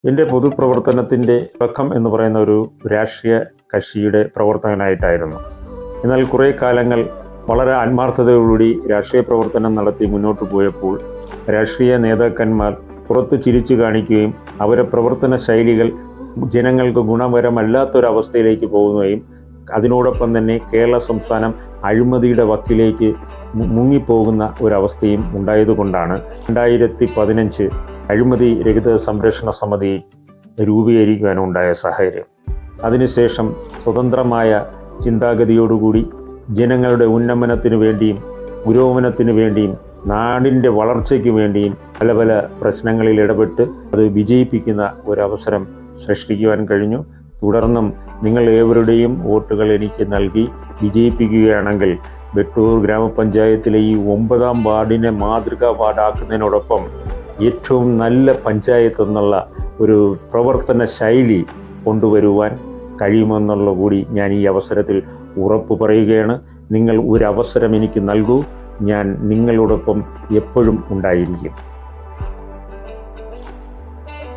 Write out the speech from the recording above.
എൻ്റെ പൊതുപ്രവർത്തനത്തിൻ്റെ തുടക്കം എന്ന് പറയുന്ന ഒരു രാഷ്ട്രീയ കക്ഷിയുടെ പ്രവർത്തകനായിട്ടായിരുന്നു. എന്നാൽ കുറേ കാലങ്ങൾ വളരെ ആത്മാർത്ഥതയോടുകൂടി രാഷ്ട്രീയ പ്രവർത്തനം നടത്തി മുന്നോട്ട് പോയപ്പോൾ രാഷ്ട്രീയ നേതാക്കന്മാർ പുറത്ത് ചിരിച്ചു കാണിക്കുകയും അവരുടെ പ്രവർത്തന ശൈലികൾ ജനങ്ങൾക്ക് ഗുണപരമല്ലാത്തൊരവസ്ഥയിലേക്ക് പോകുകയും അതിനോടൊപ്പം തന്നെ കേരള സംസ്ഥാനം അഴിമതിയുടെ വക്കിലേക്ക് മുങ്ങിപ്പോകുന്ന ഒരവസ്ഥയും ഉണ്ടായതുകൊണ്ടാണ് 2015 അഴിമതി രഹിത സംരക്ഷണ സമിതി രൂപീകരിക്കുവാനുണ്ടായ സാഹചര്യം. അതിനുശേഷം സ്വതന്ത്രമായ ചിന്താഗതിയോടുകൂടി ജനങ്ങളുടെ ഉന്നമനത്തിന് വേണ്ടിയും പുരോഗമനത്തിന് വേണ്ടിയും നാടിൻ്റെ വളർച്ചയ്ക്ക് വേണ്ടിയും പല പല പ്രശ്നങ്ങളിൽ ഇടപെട്ട് അത് വിജയിപ്പിക്കുന്ന ഒരവസരം സൃഷ്ടിക്കുവാൻ കഴിഞ്ഞു. തുടർന്നും നിങ്ങൾ ഏവരുടെയും വോട്ടുകൾ എനിക്ക് നൽകി വിജയിപ്പിക്കുകയാണെങ്കിൽ വെട്ടൂർ ഗ്രാമപഞ്ചായത്തിലെ ഈ 9ാം വാർഡിനെ മാതൃകാ വാർഡാക്കുന്നതിനോടൊപ്പം ഏറ്റവും നല്ല പഞ്ചായത്ത് എന്നുള്ള ഒരു പ്രവർത്തന ശൈലി കൊണ്ടുവരുവാൻ കഴിയുമെന്നുള്ള കൂടി ഞാൻ ഈ അവസരത്തിൽ ഉറപ്പ് പറയുകയാണ്. നിങ്ങൾ ഒരു അവസരം എനിക്ക് നൽകൂ, ഞാൻ നിങ്ങളോടൊപ്പം എപ്പോഴും ഉണ്ടായിരിക്കും.